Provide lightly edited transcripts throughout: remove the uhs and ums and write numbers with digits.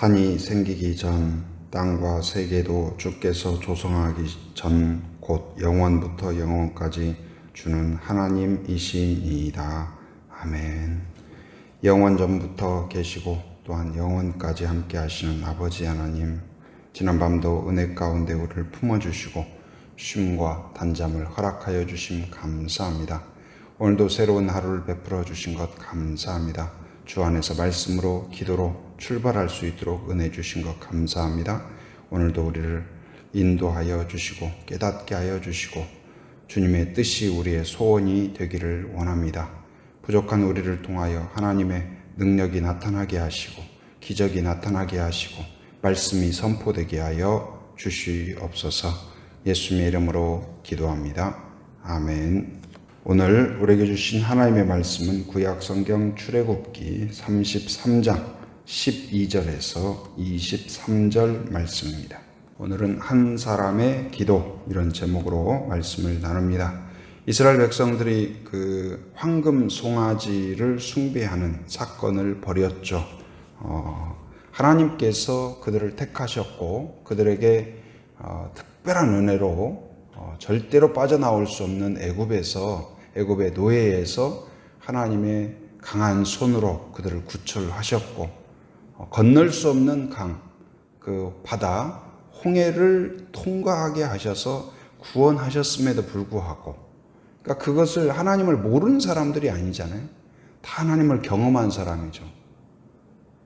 산이 생기기 전 땅과 세계도 주께서 조성하기 전 곧 영원부터 영원까지 주는 하나님이시니이다. 아멘. 영원 전부터 계시고 또한 영원까지 함께 하시는 아버지 하나님, 지난밤도 은혜 가운데 우리를 품어주시고 쉼과 단잠을 허락하여 주심 감사합니다. 오늘도 새로운 하루를 베풀어 주신 것 감사합니다. 주 안에서 말씀으로 기도로 출발할 수 있도록 은혜 주신 것 감사합니다. 오늘도 우리를 인도하여 주시고 깨닫게 하여 주시고 주님의 뜻이 우리의 소원이 되기를 원합니다. 부족한 우리를 통하여 하나님의 능력이 나타나게 하시고 기적이 나타나게 하시고 말씀이 선포되게 하여 주시옵소서. 예수님의 이름으로 기도합니다. 아멘. 오늘 우리에게 주신 하나님의 말씀은 구약성경 출애굽기 33장 12절에서 23절 말씀입니다. 오늘은 한 사람의 기도, 이런 제목으로 말씀을 나눕니다. 이스라엘 백성들이 그 황금 송아지를 숭배하는 사건을 벌였죠. 하나님께서 그들을 택하셨고 그들에게 특별한 은혜로 절대로 빠져나올 수 없는 애굽의 노예에서 하나님의 강한 손으로 그들을 구출하셨고 건널 수 없는 강, 그 바다 홍해를 통과하게 하셔서 구원하셨음에도 불구하고, 그러니까 그것을 하나님을 모르는 사람들이 아니잖아요. 다 하나님을 경험한 사람이죠.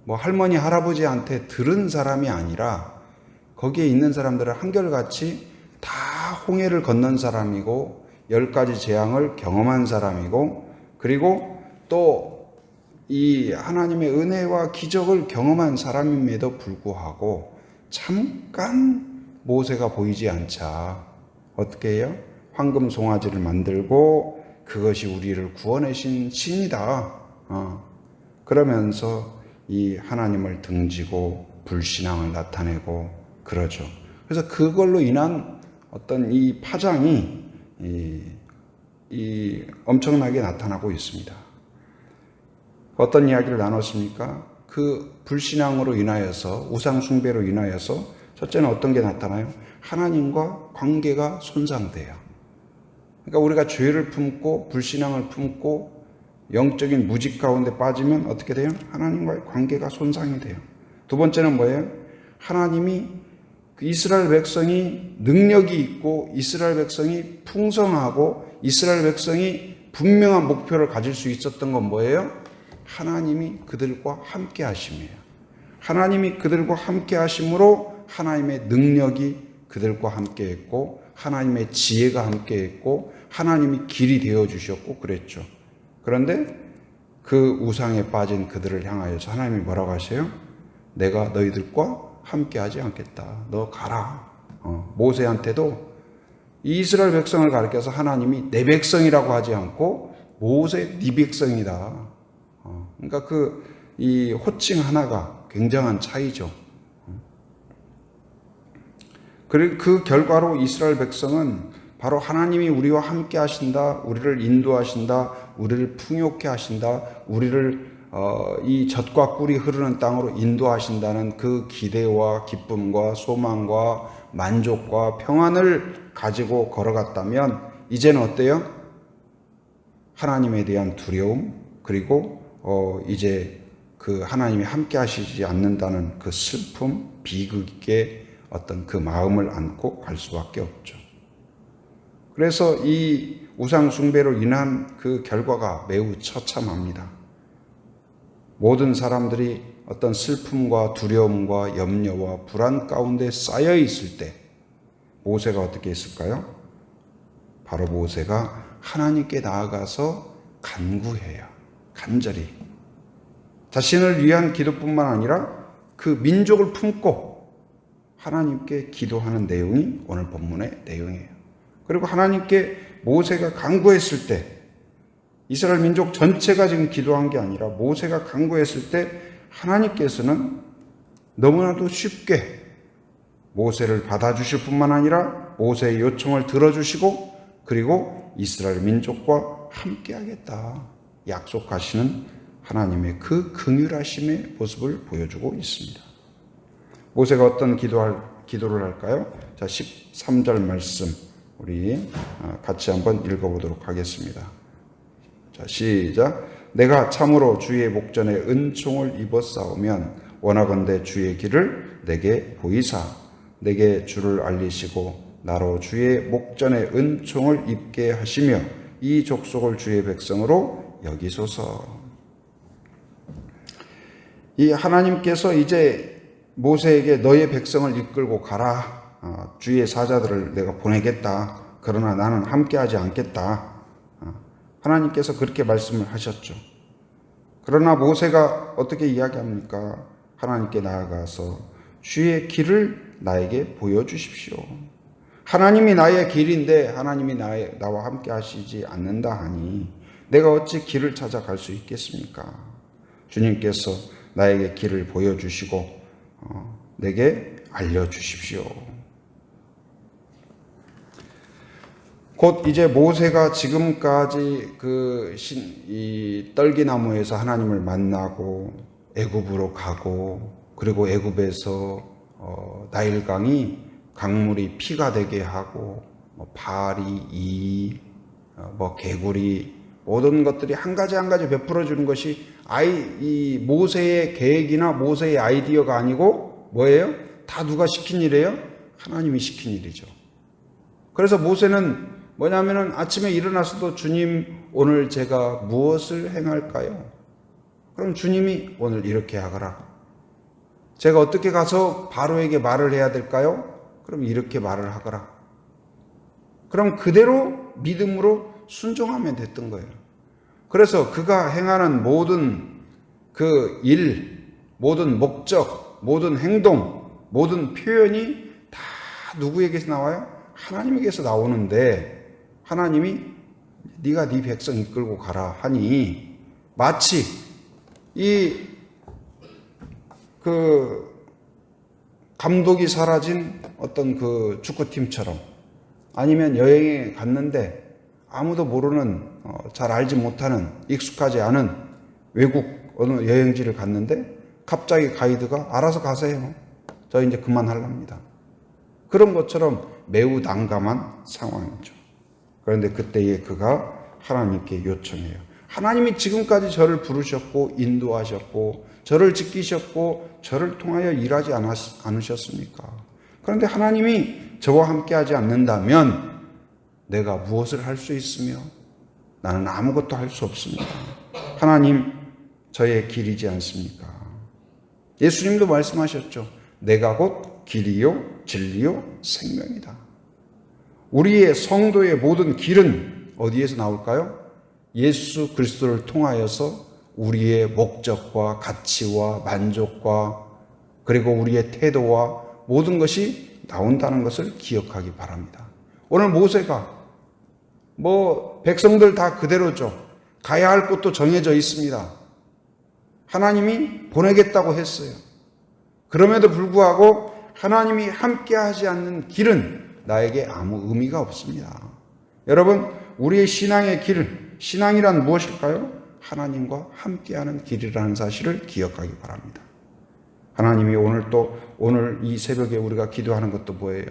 뭐 할머니 할아버지한테 들은 사람이 아니라 거기에 있는 사람들은 한결같이 다 홍해를 건넌 사람이고 10가지 재앙을 경험한 사람이고, 그리고 또 이 하나님의 은혜와 기적을 경험한 사람임에도 불구하고 잠깐 모세가 보이지 않자 어떻게 해요? 황금 송아지를 만들고 그것이 우리를 구원하신 신이다. 그러면서 이 하나님을 등지고 불신앙을 나타내고 그러죠. 그래서 그걸로 인한 어떤 이 파장이 엄청나게 나타나고 있습니다. 어떤 이야기를 나눴습니까? 그 불신앙으로 인하여서, 우상 숭배로 인하여서 첫째는 어떤 게 나타나요? 하나님과 관계가 손상돼요. 그러니까 우리가 죄를 품고 불신앙을 품고 영적인 무직 가운데 빠지면 어떻게 돼요? 하나님과의 관계가 손상이 돼요. 두 번째는 뭐예요? 하나님이 이스라엘 백성이 능력이 있고 이스라엘 백성이 풍성하고 이스라엘 백성이 분명한 목표를 가질 수 있었던 건 뭐예요? 하나님이 그들과 함께 하심이에요. 하나님이 그들과 함께 하심으로 하나님의 능력이 그들과 함께 했고 하나님의 지혜가 함께 했고 하나님이 길이 되어 주셨고 그랬죠. 그런데 그 우상에 빠진 그들을 향하여서 하나님이 뭐라고 하세요? 내가 너희들과 함께 하지 않겠다. 너 가라. 모세한테도 이스라엘 백성을 가리켜서 하나님이 내 백성이라고 하지 않고 모세 네 백성이다. 그러니까 이 호칭 하나가 굉장한 차이죠. 그리고 그 결과로 이스라엘 백성은 바로 하나님이 우리와 함께 하신다, 우리를 인도하신다, 우리를 풍요케 하신다, 우리를 이 젖과 꿀이 흐르는 땅으로 인도하신다는 그 기대와 기쁨과 소망과 만족과 평안을 가지고 걸어갔다면 이제는 어때요? 하나님에 대한 두려움, 그리고 이제 그 하나님이 함께 하시지 않는다는 그 슬픔, 비극의 어떤 그 마음을 안고 갈 수밖에 없죠. 그래서 이 우상 숭배로 인한 그 결과가 매우 처참합니다. 모든 사람들이 어떤 슬픔과 두려움과 염려와 불안 가운데 쌓여 있을 때 모세가 어떻게 했을까요? 바로 모세가 하나님께 나아가서 간구해요. 간절히 자신을 위한 기도뿐만 아니라 그 민족을 품고 하나님께 기도하는 내용이 오늘 본문의 내용이에요. 그리고 하나님께 모세가 간구했을 때 이스라엘 민족 전체가 지금 기도한 게 아니라 모세가 간구했을 때 하나님께서는 너무나도 쉽게 모세를 받아주실 뿐만 아니라 모세의 요청을 들어주시고 그리고 이스라엘 민족과 함께하겠다 약속하시는 하나님의 그 긍휼하심의 모습을 보여주고 있습니다. 모세가 어떤 기도를 할까요? 자, 13절 말씀 우리 같이 한번 읽어보도록 하겠습니다. 자, 시작. 내가 참으로 주의 목전에 은총을 입었사오면 원하건대 주의 길을 내게 보이사 내게 주를 알리시고 나로 주의 목전에 은총을 입게 하시며 이 족속을 주의 백성으로 여기소서. 이 하나님께서 이제 모세에게 너의 백성을 이끌고 가라. 주의 사자들을 내가 보내겠다. 그러나 나는 함께하지 않겠다. 하나님께서 그렇게 말씀을 하셨죠. 그러나 모세가 어떻게 이야기합니까? 하나님께 나아가서 주의 길을 나에게 보여주십시오. 하나님이 나의 길인데 하나님이 나와 함께 하시지 않는다 하니 내가 어찌 길을 찾아갈 수 있겠습니까? 주님께서 나에게 길을 보여주시고 내게 알려주십시오. 곧 이제 모세가 지금까지 이 떨기나무에서 하나님을 만나고 애굽으로 가고 그리고 애굽에서 나일강이 강물이 피가 되게 하고 파리, 개구리 모든 것들이 한 가지 한 가지 베풀어 주는 것이 이 모세의 계획이나 모세의 아이디어가 아니고 뭐예요? 다 누가 시킨 일이에요? 하나님이 시킨 일이죠. 그래서 모세는 뭐냐면은 아침에 일어나서도 주님 오늘 제가 무엇을 행할까요? 그럼 주님이 오늘 이렇게 하거라. 제가 어떻게 가서 바로에게 말을 해야 될까요? 그럼 이렇게 말을 하거라. 그럼 그대로 믿음으로 순종하면 됐던 거예요. 그래서 그가 행하는 모든 그 일, 모든 목적, 모든 행동, 모든 표현이 다 누구에게서 나와요? 하나님에게서 나오는데 하나님이 네가 네 백성 이끌고 가라 하니 마치 감독이 사라진 어떤 그 축구팀처럼 아니면 여행에 갔는데 아무도 모르는 잘 알지 못하는 익숙하지 않은 외국 어느 여행지를 갔는데 갑자기 가이드가 알아서 가세요. 저 이제 그만하랍니다. 그런 것처럼 매우 난감한 상황이죠. 그런데 그때에 그가 하나님께 요청해요. 하나님이 지금까지 저를 부르셨고 인도하셨고 저를 지키셨고 저를 통하여 일하지 않으셨습니까? 그런데 하나님이 저와 함께하지 않는다면 내가 무엇을 할 수 있으며 나는 아무것도 할 수 없습니다. 하나님 저의 길이지 않습니까? 예수님도 말씀하셨죠. 내가 곧 길이요 진리요 생명이다. 우리의 성도의 모든 길은 어디에서 나올까요? 예수 그리스도를 통하여서 우리의 목적과 가치와 만족과 그리고 우리의 태도와 모든 것이 나온다는 것을 기억하기 바랍니다. 오늘 모세가 백성들 다 그대로죠. 가야 할 곳도 정해져 있습니다. 하나님이 보내겠다고 했어요. 그럼에도 불구하고 하나님이 함께하지 않는 길은 나에게 아무 의미가 없습니다. 여러분, 우리의 신앙의 길, 신앙이란 무엇일까요? 하나님과 함께하는 길이라는 사실을 기억하기 바랍니다. 하나님이 오늘 이 새벽에 우리가 기도하는 것도 뭐예요?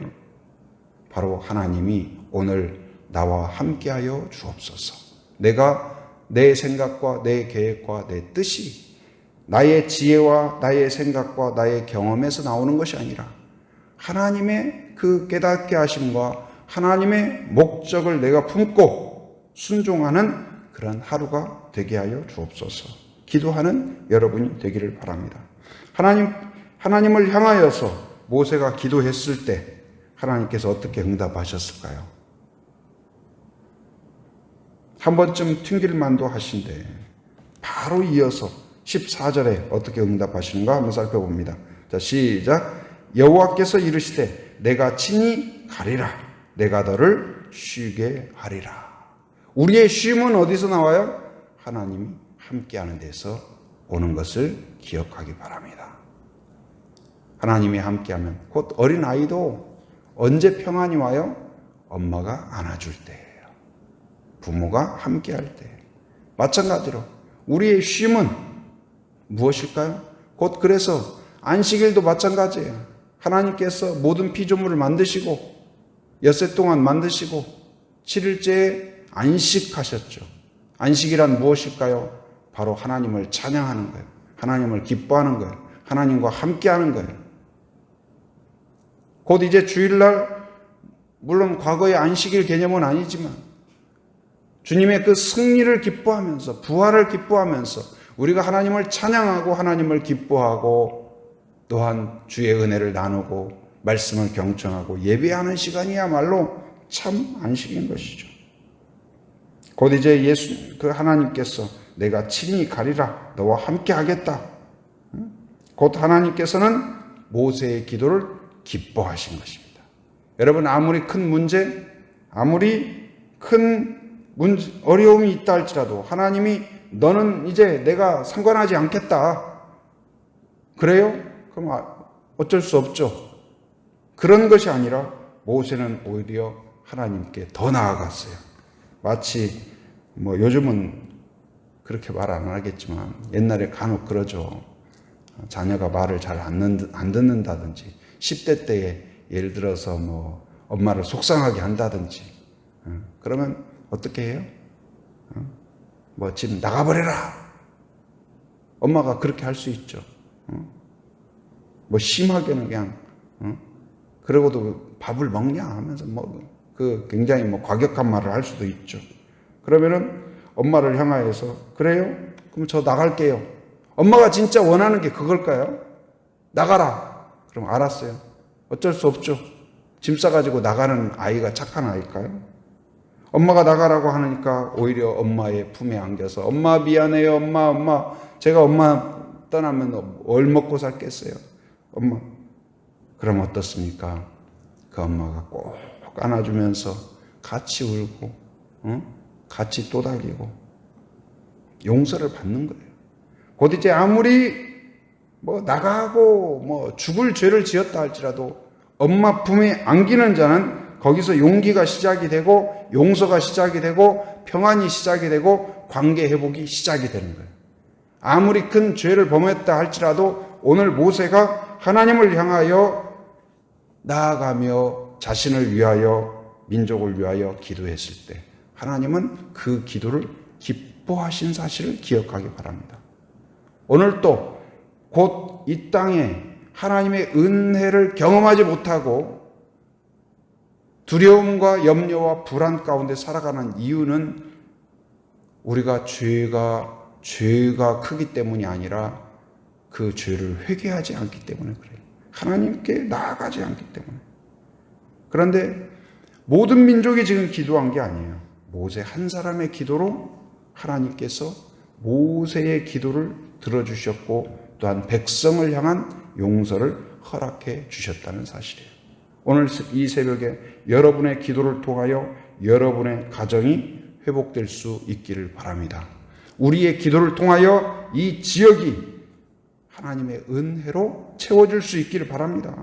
바로 하나님이 오늘 나와 함께하여 주옵소서. 내가 내 생각과 내 계획과 내 뜻이 나의 지혜와 나의 생각과 나의 경험에서 나오는 것이 아니라 하나님의 그 깨닫게 하심과 하나님의 목적을 내가 품고 순종하는 그런 하루가 되게 하여 주옵소서. 기도하는 여러분이 되기를 바랍니다. 하나님을 향하여서 모세가 기도했을 때 하나님께서 어떻게 응답하셨을까요? 한 번쯤 튕길만도 하신데 바로 이어서 14절에 어떻게 응답하시는가 한번 살펴봅니다. 자, 시작. 여호와께서 이르시되 내가 친히 가리라. 내가 너를 쉬게 하리라. 우리의 쉼은 어디서 나와요? 하나님이 함께하는 데서 오는 것을 기억하기 바랍니다. 하나님이 함께하면 곧 어린아이도 언제 평안이 와요? 엄마가 안아줄 때예요. 부모가 함께할 때. 마찬가지로 우리의 쉼은 무엇일까요? 곧 그래서 안식일도 마찬가지예요. 하나님께서 모든 피조물을 만드시고 엿새 동안 만드시고 7일째에 안식하셨죠. 안식이란 무엇일까요? 바로 하나님을 찬양하는 거예요. 하나님을 기뻐하는 거예요. 하나님과 함께하는 거예요. 곧 이제 주일날, 물론 과거의 안식일 개념은 아니지만 주님의 그 승리를 기뻐하면서, 부활을 기뻐하면서 우리가 하나님을 찬양하고 하나님을 기뻐하고 또한 주의 은혜를 나누고 말씀을 경청하고 예배하는 시간이야말로 참 안식인 것이죠. 곧 이제 그 하나님께서 내가 친히 가리라, 너와 함께 하겠다. 곧 하나님께서는 모세의 기도를 기뻐하신 것입니다. 여러분, 아무리 큰 문제, 아무리 큰 어려움이 있다 할지라도 하나님이 너는 이제 내가 상관하지 않겠다. 그래요? 그럼 어쩔 수 없죠. 그런 것이 아니라 모세는 오히려 하나님께 더 나아갔어요. 마치 요즘은 그렇게 말 안 하겠지만 옛날에 간혹 그러죠. 자녀가 말을 잘 안 듣는다든지 10대 때에 예를 들어서 엄마를 속상하게 한다든지 그러면 어떻게 해요? 집 나가버려라. 엄마가 그렇게 할 수 있죠. 심하게는 그냥 그러고도 밥을 먹냐 하면서 굉장히 과격한 말을 할 수도 있죠. 그러면은 엄마를 향하여서 그래요? 그럼 저 나갈게요. 엄마가 진짜 원하는 게 그걸까요? 나가라. 그럼 알았어요. 어쩔 수 없죠. 짐 싸가지고 나가는 아이가 착한 아이일까요? 엄마가 나가라고 하니까 오히려 엄마의 품에 안겨서 엄마 미안해요. 엄마 제가 엄마 떠나면 뭘 먹고 살겠어요. 엄마. 그럼 어떻습니까? 그 엄마가 꼭 안아주면서 같이 울고 같이 또닥이고 용서를 받는 거예요. 곧 이제 아무리 나가고 죽을 죄를 지었다 할지라도 엄마 품에 안기는 자는 거기서 용기가 시작이 되고 용서가 시작이 되고 평안이 시작이 되고 관계 회복이 시작이 되는 거예요. 아무리 큰 죄를 범했다 할지라도 오늘 모세가 하나님을 향하여 나아가며 자신을 위하여 민족을 위하여 기도했을 때 하나님은 그 기도를 기뻐하신 사실을 기억하기 바랍니다. 오늘 또 곧 이 땅에 하나님의 은혜를 경험하지 못하고 두려움과 염려와 불안 가운데 살아가는 이유는 우리가 죄가 크기 때문이 아니라 그 죄를 회개하지 않기 때문에 그래요. 하나님께 나아가지 않기 때문에. 그런데 모든 민족이 지금 기도한 게 아니에요. 모세 한 사람의 기도로 하나님께서 모세의 기도를 들어주셨고 또한 백성을 향한 용서를 허락해 주셨다는 사실이에요. 오늘 이 새벽에 여러분의 기도를 통하여 여러분의 가정이 회복될 수 있기를 바랍니다. 우리의 기도를 통하여 이 지역이 하나님의 은혜로 채워질 수 있기를 바랍니다.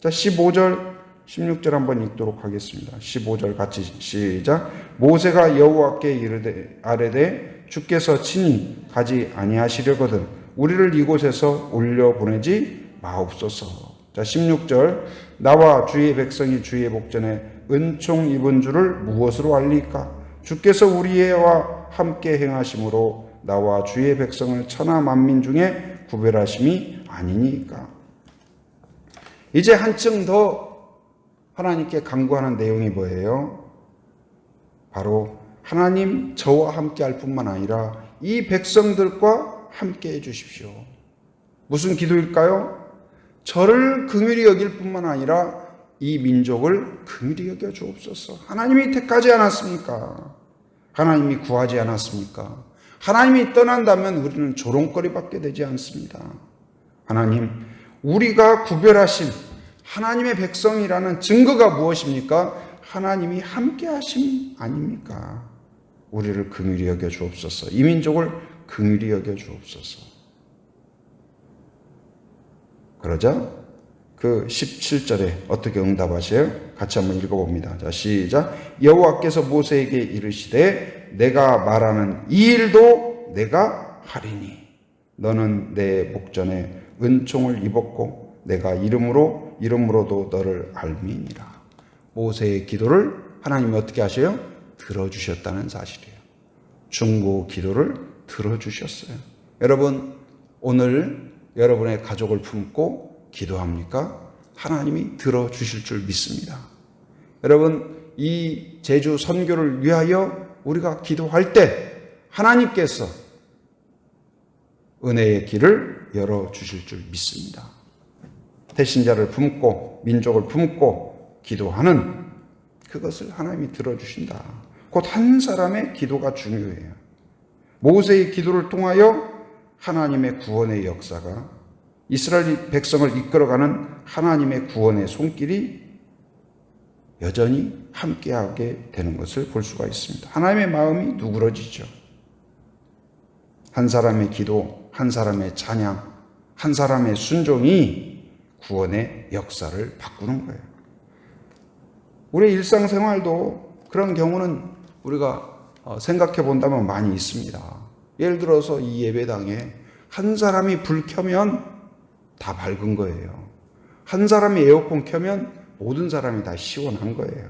자, 15절, 16절 한번 읽도록 하겠습니다. 15절 같이 시작. 모세가 여호와께 이르되 아뢰되 주께서 친히 가지 아니하시려거든 우리를 이곳에서 올려보내지 마옵소서. 자, 16절. 나와 주의 백성이 주의 복전에 은총 입은 줄을 무엇으로 알리까? 주께서 우리와 함께 행하심으로 나와 주의 백성을 천하 만민 중에 구별하심이 아니니까. 이제 한층 더 하나님께 간구하는 내용이 뭐예요? 바로 하나님 저와 함께 할 뿐만 아니라 이 백성들과 함께 해 주십시오. 무슨 기도일까요? 저를 긍휼히 여길 뿐만 아니라 이 민족을 긍휼히 여겨 주옵소서. 하나님이 택하지 않았습니까? 하나님이 구하지 않았습니까? 하나님이 떠난다면 우리는 조롱거리밖에 되지 않습니다. 하나님, 우리가 구별하신 하나님의 백성이라는 증거가 무엇입니까? 하나님이 함께 하심 아닙니까? 우리를 긍휼히 여겨 주옵소서. 이 민족을 긍휼히 여겨 주옵소서. 그러자 그 17절에 어떻게 응답하세요? 같이 한번 읽어봅니다. 자, 시작. 여호와께서 모세에게 이르시되 내가 말하는 이 일도 내가 하리니 너는 내 목전에 은총을 입었고 내가 이름으로도 너를 알미니라. 모세의 기도를 하나님이 어떻게 하셔요? 들어주셨다는 사실이에요. 중보 기도를 들어주셨어요. 여러분, 오늘 여러분의 가족을 품고 기도합니까? 하나님이 들어주실 줄 믿습니다. 여러분, 이 제주 선교를 위하여 우리가 기도할 때 하나님께서 은혜의 길을 열어주실 줄 믿습니다. 대신자를 품고 민족을 품고 기도하는 그것을 하나님이 들어주신다. 곧 한 사람의 기도가 중요해요. 모세의 기도를 통하여 하나님의 구원의 역사가, 이스라엘 백성을 이끌어가는 하나님의 구원의 손길이 여전히 함께하게 되는 것을 볼 수가 있습니다. 하나님의 마음이 누그러지죠. 한 사람의 기도, 한 사람의 찬양, 한 사람의 순종이 구원의 역사를 바꾸는 거예요. 우리의 일상생활도 그런 경우는 우리가 생각해 본다면 많이 있습니다. 예를 들어서 이 예배당에 한 사람이 불 켜면 다 밝은 거예요. 한 사람이 에어컨 켜면 모든 사람이 다 시원한 거예요.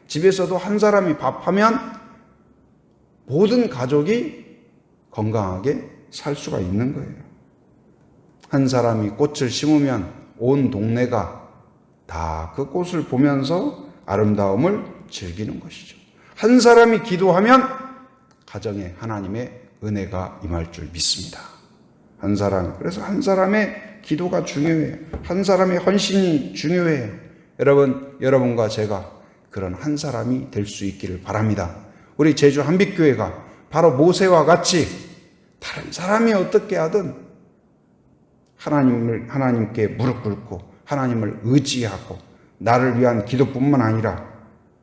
집에서도 한 사람이 밥하면 모든 가족이 건강하게 살 수가 있는 거예요. 한 사람이 꽃을 심으면 온 동네가 다 그 꽃을 보면서 아름다움을 즐기는 것이죠. 한 사람이 기도하면 가정에 하나님의 은혜가 임할 줄 믿습니다. 그래서 한 사람의 기도가 중요해요. 한 사람의 헌신이 중요해요. 여러분과 제가 그런 한 사람이 될 수 있기를 바랍니다. 우리 제주 한빛교회가 바로 모세와 같이 다른 사람이 어떻게 하든 하나님께 무릎 꿇고 하나님을 의지하고 나를 위한 기도뿐만 아니라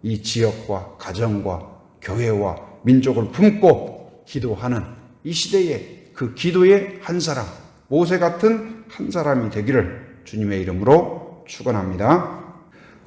이 지역과 가정과 교회와 민족을 품고 기도하는 이 시대에 그 기도의 한 사람, 모세 같은 한 사람이 되기를 주님의 이름으로 축원합니다.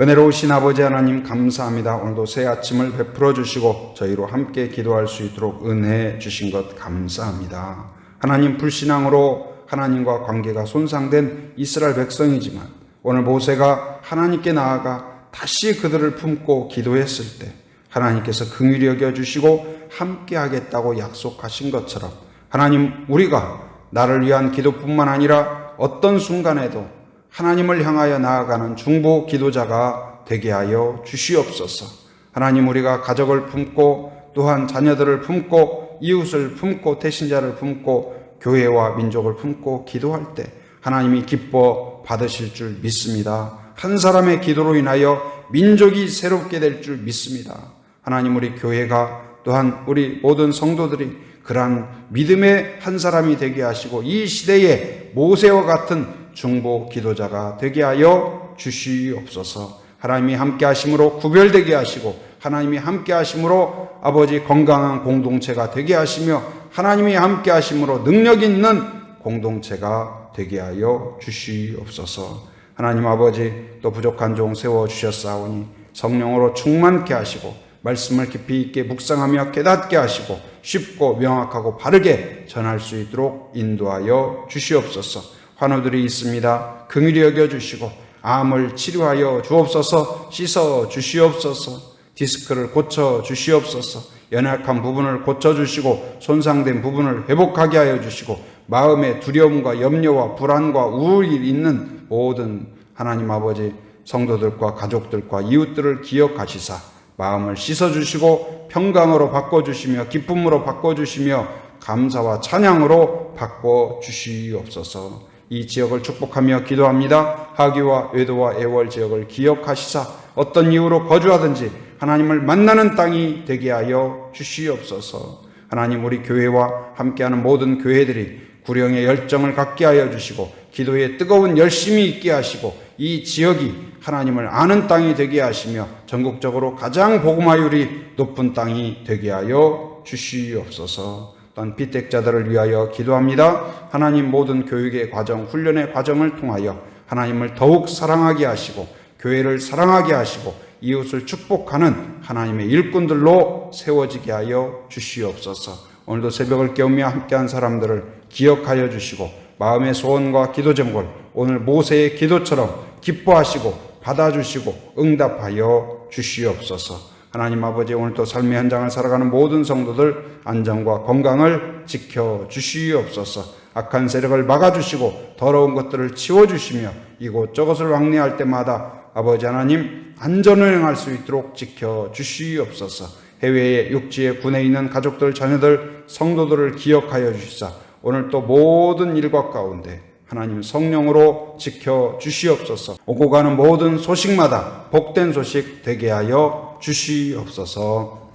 은혜로우신 아버지 하나님 감사합니다. 오늘도 새 아침을 베풀어 주시고 저희로 함께 기도할 수 있도록 은혜 주신 것 감사합니다. 하나님, 불신앙으로 하나님과 관계가 손상된 이스라엘 백성이지만 오늘 모세가 하나님께 나아가 다시 그들을 품고 기도했을 때 하나님께서 긍휼히 여겨주시고 함께 하겠다고 약속하신 것처럼 하나님, 우리가 나를 위한 기도뿐만 아니라 어떤 순간에도 하나님을 향하여 나아가는 중보 기도자가 되게 하여 주시옵소서. 하나님, 우리가 가족을 품고 또한 자녀들을 품고 이웃을 품고 태신자를 품고 교회와 민족을 품고 기도할 때 하나님이 기뻐 받으실 줄 믿습니다. 한 사람의 기도로 인하여 민족이 새롭게 될 줄 믿습니다. 하나님, 우리 교회가 또한 우리 모든 성도들이 그러한 믿음의 한 사람이 되게 하시고 이 시대에 모세와 같은 중보 기도자가 되게 하여 주시옵소서. 하나님이 함께 하심으로 구별되게 하시고 하나님이 함께 하심으로 아버지 건강한 공동체가 되게 하시며 하나님이 함께 하심으로 능력 있는 공동체가 되게 하여 주시옵소서. 하나님 아버지, 또 부족한 종 세워주셨사오니 성령으로 충만케 하시고 말씀을 깊이 있게 묵상하며 깨닫게 하시고 쉽고 명확하고 바르게 전할 수 있도록 인도하여 주시옵소서. 환우들이 있습니다. 긍휼히 여겨주시고 암을 치료하여 주옵소서. 씻어 주시옵소서. 디스크를 고쳐 주시옵소서. 연약한 부분을 고쳐주시고 손상된 부분을 회복하게 하여 주시고 마음의 두려움과 염려와 불안과 우울이 있는 모든 하나님 아버지 성도들과 가족들과 이웃들을 기억하시사 마음을 씻어주시고 평강으로 바꿔주시며 기쁨으로 바꿔주시며 감사와 찬양으로 바꿔주시옵소서. 이 지역을 축복하며 기도합니다. 하기와 외도와 애월 지역을 기억하시사 어떤 이유로 거주하든지 하나님을 만나는 땅이 되게 하여 주시옵소서. 하나님, 우리 교회와 함께하는 모든 교회들이 구령의 열정을 갖게 하여 주시고 기도에 뜨거운 열심이 있게 하시고 이 지역이 하나님을 아는 땅이 되게 하시며 전국적으로 가장 복음화율이 높은 땅이 되게 하여 주시옵소서. 또한 비택자들을 위하여 기도합니다. 하나님, 모든 교육의 과정, 훈련의 과정을 통하여 하나님을 더욱 사랑하게 하시고 교회를 사랑하게 하시고 이웃을 축복하는 하나님의 일꾼들로 세워지게 하여 주시옵소서. 오늘도 새벽을 깨우며 함께한 사람들을 기억하여 주시고 마음의 소원과 기도 제목을 오늘 모세의 기도처럼 기뻐하시고 받아주시고 응답하여 주시옵소서. 하나님 아버지, 오늘도 삶의 현장을 살아가는 모든 성도들 안전과 건강을 지켜주시옵소서. 악한 세력을 막아주시고 더러운 것들을 치워주시며 이곳저곳을 왕래할 때마다 아버지 하나님 안전운행할 수 있도록 지켜주시옵소서. 해외에 육지에 군에 있는 가족들, 자녀들, 성도들을 기억하여 주시사 오늘 또 모든 일과 가운데 하나님 성령으로 지켜주시옵소서. 오고 가는 모든 소식마다 복된 소식 되게 하여 주시옵소서.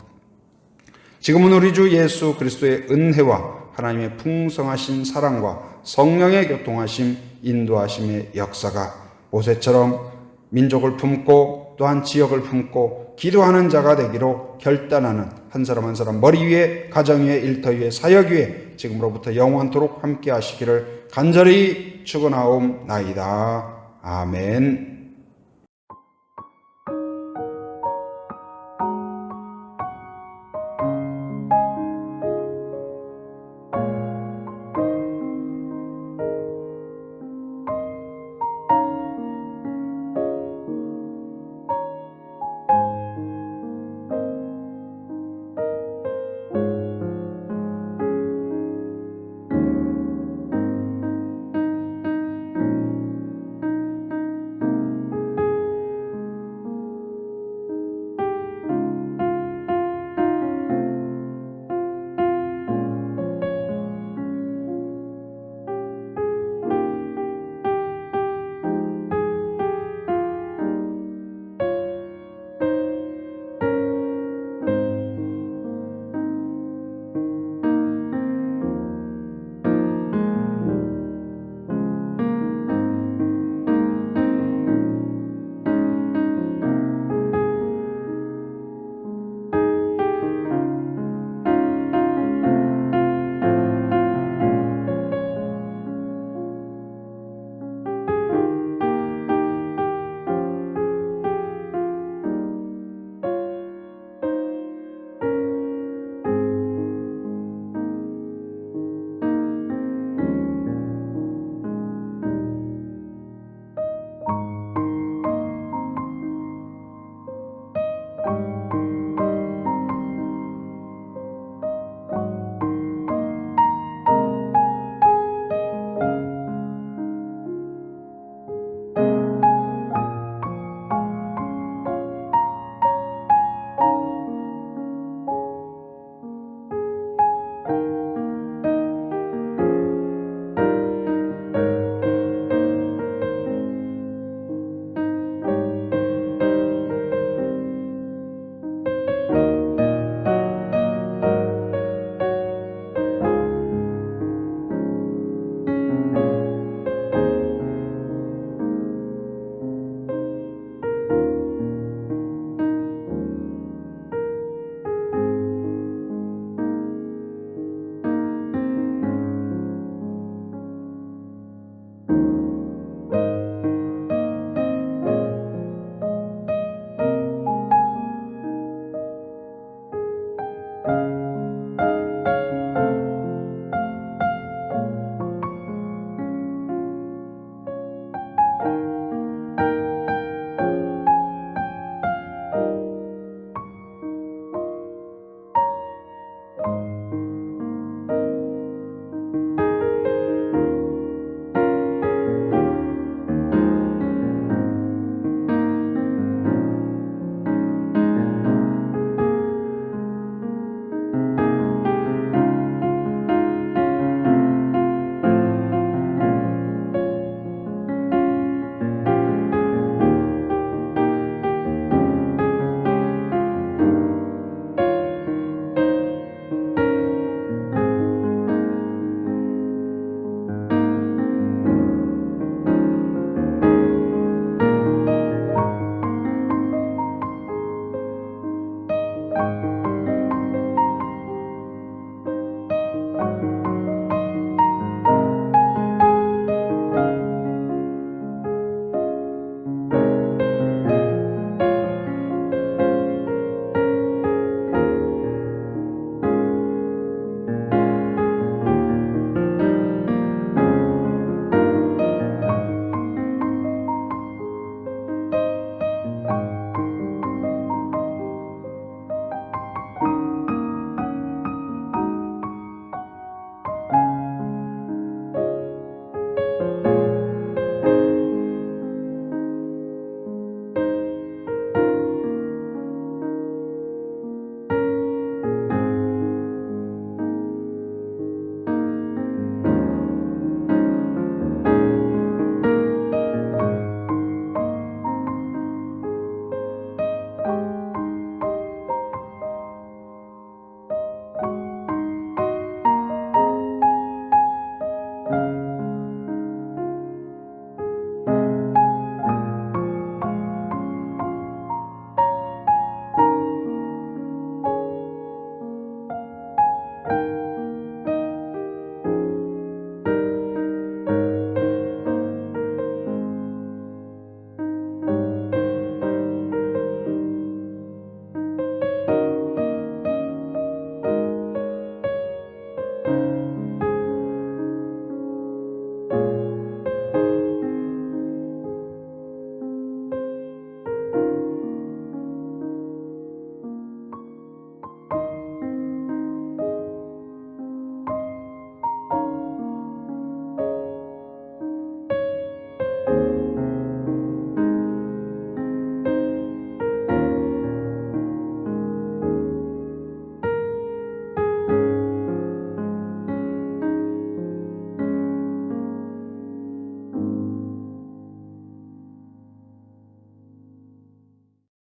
지금은 우리 주 예수 그리스도의 은혜와 하나님의 풍성하신 사랑과 성령의 교통하심, 인도하심의 역사가 모세처럼 민족을 품고 또한 지역을 품고 기도하는 자가 되기로 결단하는 한 사람 한 사람 머리 위에, 가정 위에, 일터 위에, 사역 위에 지금으로부터 영원토록 함께 하시기를 간절히 축원하옵나이다. 아멘.